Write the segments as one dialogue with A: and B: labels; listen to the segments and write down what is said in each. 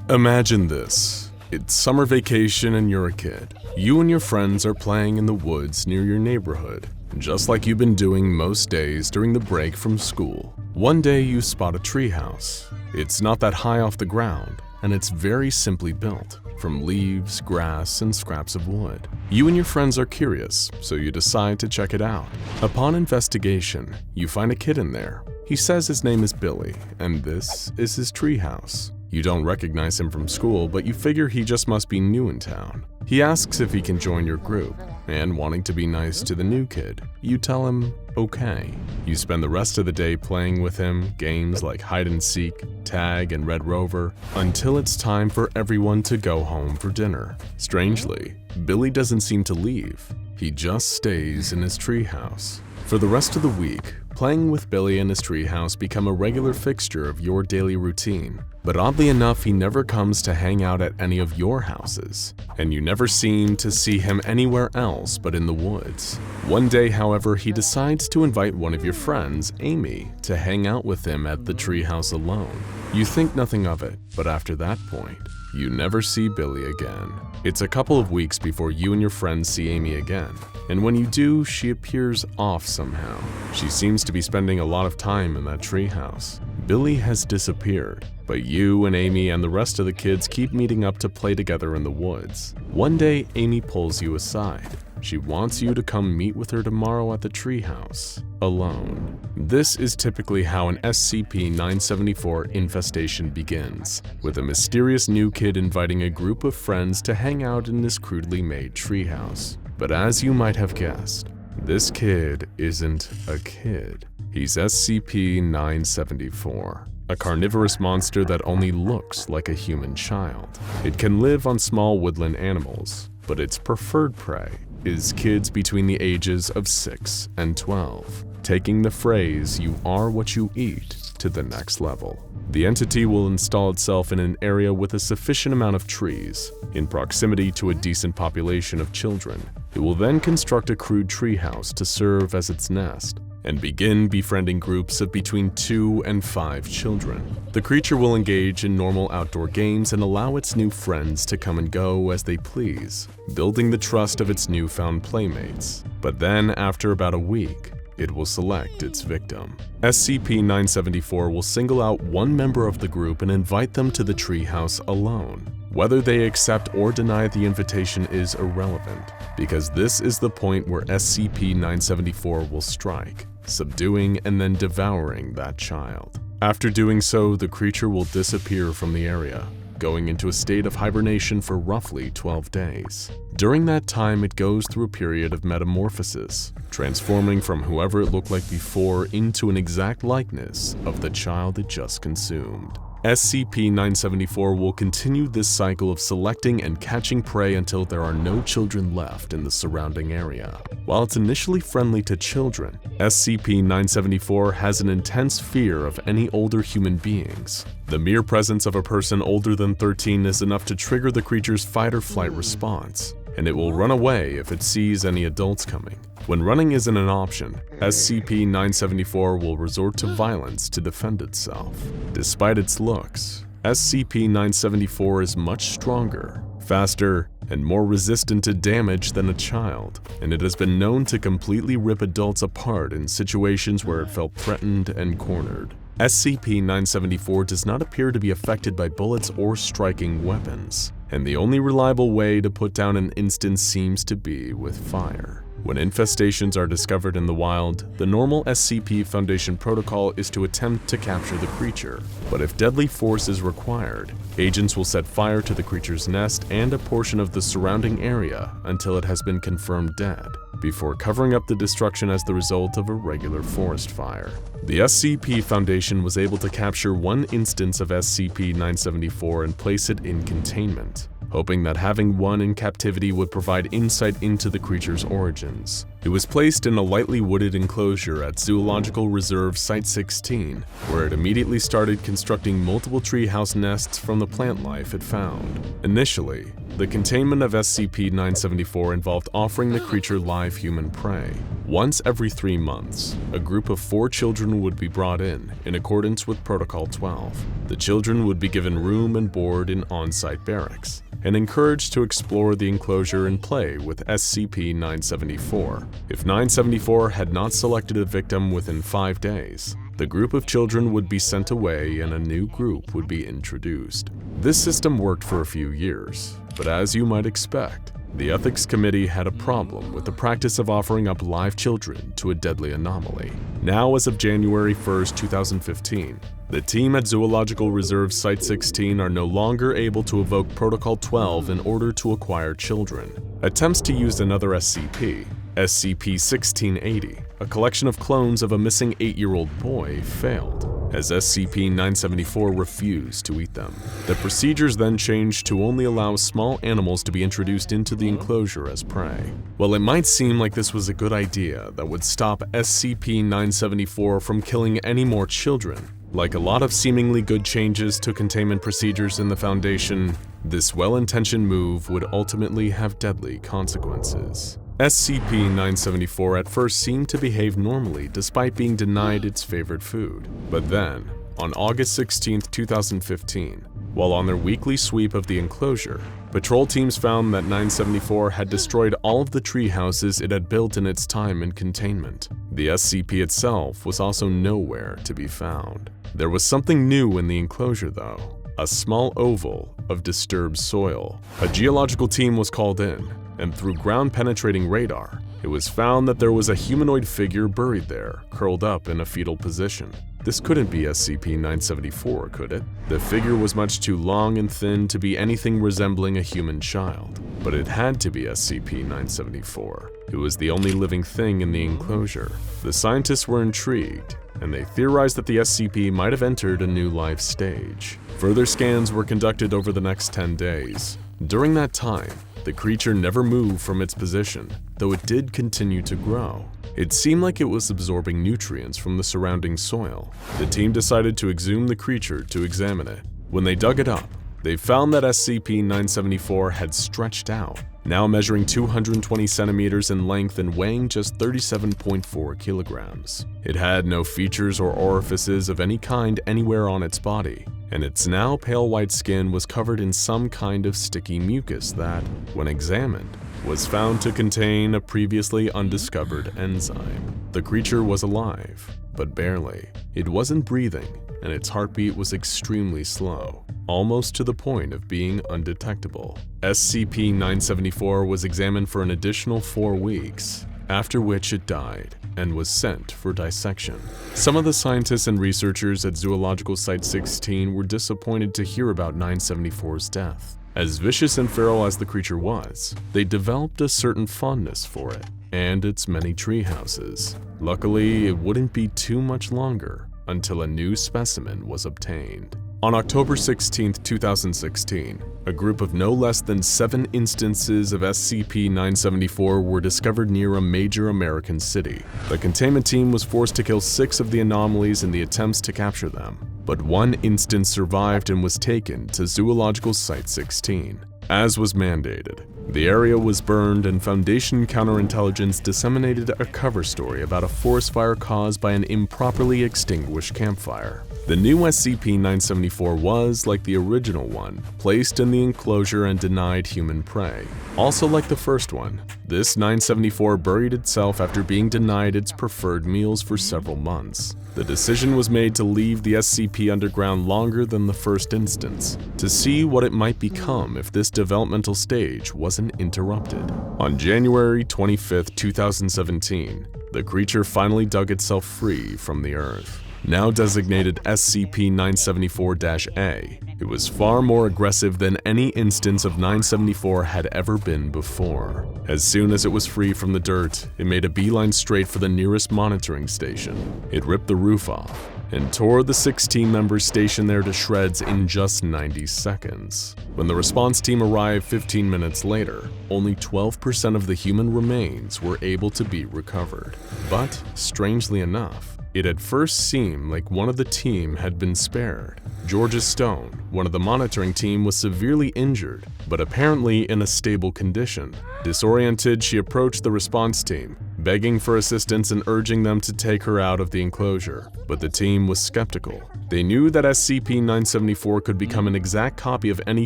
A: Imagine this. It's summer vacation and you're a kid. You and your friends are playing in the woods near your neighborhood, just like you've been doing most days during the break from school. One day you spot a treehouse. It's not that high off the ground, and it's very simply built, from leaves, grass, and scraps of wood. You and your friends are curious, so you decide to check it out. Upon investigation, you find a kid in there. He says his name is Billy, and this is his treehouse. You don't recognize him from school, but you figure he just must be new in town. He asks if he can join your group, and wanting to be nice to the new kid, you tell him, okay. You spend the rest of the day playing with him, games like hide and seek, tag, and Red Rover, until it's time for everyone to go home for dinner. Strangely, Billy doesn't seem to leave. He just stays in his treehouse. For the rest of the week, playing with Billy in his treehouse become a regular fixture of your daily routine. But oddly enough, he never comes to hang out at any of your houses, and you never seem to see him anywhere else but in the woods. One day, however, he decides to invite one of your friends, Amy, to hang out with him at the treehouse alone. You think nothing of it, but after that point, you never see Billy again. It's a couple of weeks before you and your friends see Amy again, and when you do, she appears off somehow. She seems to be spending a lot of time in that treehouse. Billy has disappeared, but you and Amy and the rest of the kids keep meeting up to play together in the woods. One day, Amy pulls you aside. She wants you to come meet with her tomorrow at the treehouse, alone. This is typically how an SCP-974 infestation begins, with a mysterious new kid inviting a group of friends to hang out in this crudely made treehouse. But as you might have guessed, this kid isn't a kid. He's SCP-974, a carnivorous monster that only looks like a human child. It can live on small woodland animals, but its preferred prey is kids between the ages of 6 and 12, taking the phrase "you are what you eat" to the next level. The entity will install itself in an area with a sufficient amount of trees, in proximity to a decent population of children. It will then construct a crude treehouse to serve as its nest, and begin befriending groups of between 2 and 5 children. The creature will engage in normal outdoor games and allow its new friends to come and go as they please, building the trust of its newfound playmates. But then, after about a week, it will select its victim. SCP-974 will single out one member of the group and invite them to the treehouse alone. Whether they accept or deny the invitation is irrelevant, because this is the point where SCP-974 will strike, subduing and then devouring that child. After doing so, the creature will disappear from the area, going into a state of hibernation for roughly 12 days. During that time, it goes through a period of metamorphosis, transforming from whoever it looked like before into an exact likeness of the child it just consumed. SCP-974 will continue this cycle of selecting and catching prey until there are no children left in the surrounding area. While it's initially friendly to children, SCP-974 has an intense fear of any older human beings. The mere presence of a person older than 13 is enough to trigger the creature's fight-or-flight response, and it will run away if it sees any adults coming. When running isn't an option, SCP-974 will resort to violence to defend itself. Despite its looks, SCP-974 is much stronger, faster, and more resistant to damage than a child, and it has been known to completely rip adults apart in situations where it felt threatened and cornered. SCP-974 does not appear to be affected by bullets or striking weapons, and the only reliable way to put down an instance seems to be with fire. When infestations are discovered in the wild, the normal SCP Foundation protocol is to attempt to capture the creature, but if deadly force is required, agents will set fire to the creature's nest and a portion of the surrounding area until it has been confirmed dead, before covering up the destruction as the result of a regular forest fire. The SCP Foundation was able to capture one instance of SCP-974 and place it in containment, hoping that having one in captivity would provide insight into the creature's origins. It was placed in a lightly wooded enclosure at Zoological Reserve Site-16, where it immediately started constructing multiple treehouse nests from the plant life it found. Initially, The containment of SCP-974 involved offering the creature live human prey. Once every 3 months, a group of 4 children would be brought in accordance with Protocol 12. The children would be given room and board in on-site barracks, and encouraged to explore the enclosure and play with SCP-974. If 974 had not selected a victim within 5 days, the group of children would be sent away and a new group would be introduced. This system worked for a few years, but as you might expect, the Ethics Committee had a problem with the practice of offering up live children to a deadly anomaly. Now, as of January 1st, 2015, the team at Zoological Reserve Site-16 are no longer able to evoke Protocol 12 in order to acquire children. Attempts to use another SCP, SCP-1680, a collection of clones of a missing 8-year-old boy, failed, as SCP-974 refused to eat them. The procedures then changed to only allow small animals to be introduced into the enclosure as prey. While it might seem like this was a good idea that would stop SCP-974 from killing any more children, like a lot of seemingly good changes to containment procedures in the Foundation, this well-intentioned move would ultimately have deadly consequences. SCP-974 at first seemed to behave normally despite being denied its favorite food. But then, on August 16, 2015, while on their weekly sweep of the enclosure, patrol teams found that 974 had destroyed all of the tree houses it had built in its time in containment. The SCP itself was also nowhere to be found. There was something new in the enclosure though, a small oval of disturbed soil. A geological team was called in, and through ground-penetrating radar, it was found that there was a humanoid figure buried there, curled up in a fetal position. This couldn't be SCP-974, could it? The figure was much too long and thin to be anything resembling a human child, but it had to be SCP-974. It was the only living thing in the enclosure. The scientists were intrigued, and they theorized that the SCP might have entered a new life stage. Further scans were conducted over the next 10 days. During that time, the creature never moved from its position, though it did continue to grow. It seemed like it was absorbing nutrients from the surrounding soil. The team decided to exhume the creature to examine it. When they dug it up, they found that SCP-974 had stretched out, now measuring 220 centimeters in length and weighing just 37.4 kilograms. It had no features or orifices of any kind anywhere on its body, and its now pale white skin was covered in some kind of sticky mucus that, when examined, was found to contain a previously undiscovered enzyme. The creature was alive, but barely. It wasn't breathing, and its heartbeat was extremely slow, almost to the point of being undetectable. SCP-974 was examined for an additional 4 weeks, after which it died and was sent for dissection. Some of the scientists and researchers at Zoological Site-16 were disappointed to hear about 974's death. As vicious and feral as the creature was, they developed a certain fondness for it and its many tree houses. Luckily, it wouldn't be too much longer until a new specimen was obtained. On October 16, 2016, a group of no less than 7 instances of SCP-974 were discovered near a major American city. The containment team was forced to kill 6 of the anomalies in the attempts to capture them, but 1 instance survived and was taken to Zoological Site-16. As was mandated, the area was burned and Foundation counterintelligence disseminated a cover story about a forest fire caused by an improperly extinguished campfire. The new SCP-974 was, like the original one, placed in the enclosure and denied human prey. Also like the first one, this 974 buried itself after being denied its preferred meals for several months. The decision was made to leave the SCP underground longer than the first instance, to see what it might become if this developmental stage wasn't interrupted. On January 25, 2017, the creature finally dug itself free from the earth. Now designated SCP-974-A, it was far more aggressive than any instance of 974 had ever been before. As soon as it was free from the dirt, it made a beeline straight for the nearest monitoring station. It ripped the roof off and tore the 6 team members stationed there to shreds in just 90 seconds. When the response team arrived 15 minutes later, only 12% of the human remains were able to be recovered. But, strangely enough, It at first seemed like one of the team had been spared. Georgia Stone, one of the monitoring team, was severely injured, but apparently in a stable condition. Disoriented, she approached the response team, begging for assistance and urging them to take her out of the enclosure. But the team was skeptical. They knew that SCP-974 could become an exact copy of any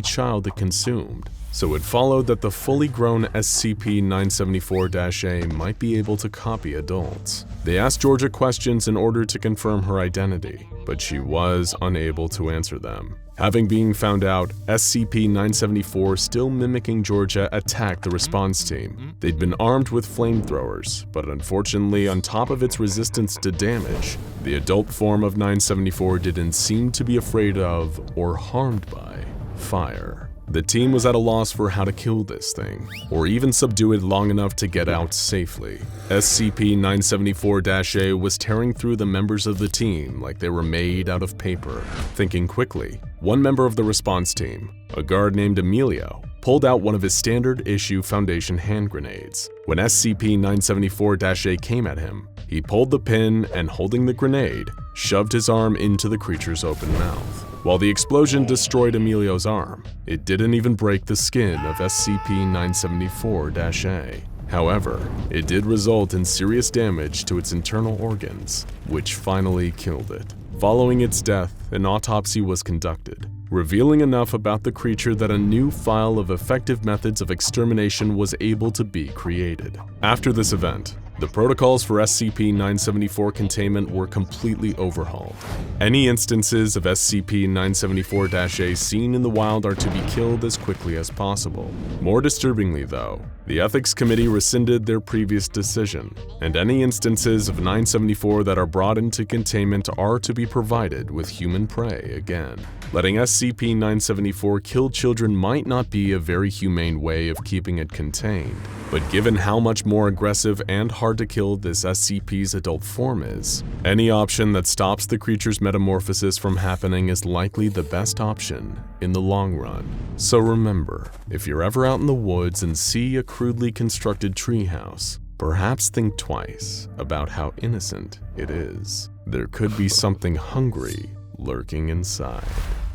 A: child it consumed, so it followed that the fully grown SCP-974-A might be able to copy adults. They asked Georgia questions in order to confirm her identity, but she was unable to answer them. Having been found out, SCP-974, still mimicking Georgia, attacked the response team. They'd been armed with flamethrowers, but unfortunately, on top of its resistance to damage, the adult form of 974 didn't seem to be afraid of or harmed by fire. The team was at a loss for how to kill this thing, or even subdue it long enough to get out safely. SCP-974-A was tearing through the members of the team like they were made out of paper. Thinking quickly, one member of the response team, a guard named Emilio, pulled out one of his standard-issue Foundation hand grenades. When SCP-974-A came at him, he pulled the pin and, holding the grenade, shoved his arm into the creature's open mouth. While the explosion destroyed Emilio's arm, it didn't even break the skin of SCP-974-A. However, it did result in serious damage to its internal organs, which finally killed it. Following its death, an autopsy was conducted, revealing enough about the creature that a new file of effective methods of extermination was able to be created. After this event, the protocols for SCP-974 containment were completely overhauled. Any instances of SCP-974-A seen in the wild are to be killed as quickly as possible. More disturbingly though, the Ethics Committee rescinded their previous decision, and any instances of 974 that are brought into containment are to be provided with human prey again. Letting SCP-974 kill children might not be a very humane way of keeping it contained, but given how much more aggressive and hard to kill this SCP's adult form is, any option that stops the creature's metamorphosis from happening is likely the best option in the long run. So remember, if you're ever out in the woods and see a crudely constructed treehouse, perhaps think twice about how innocent it is. There could be something hungry lurking inside.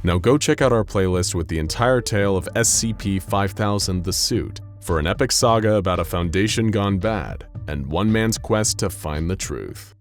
A: Now go check out our playlist with the entire tale of SCP-5000 The Suit for an epic saga about a Foundation gone bad and one man's quest to find the truth.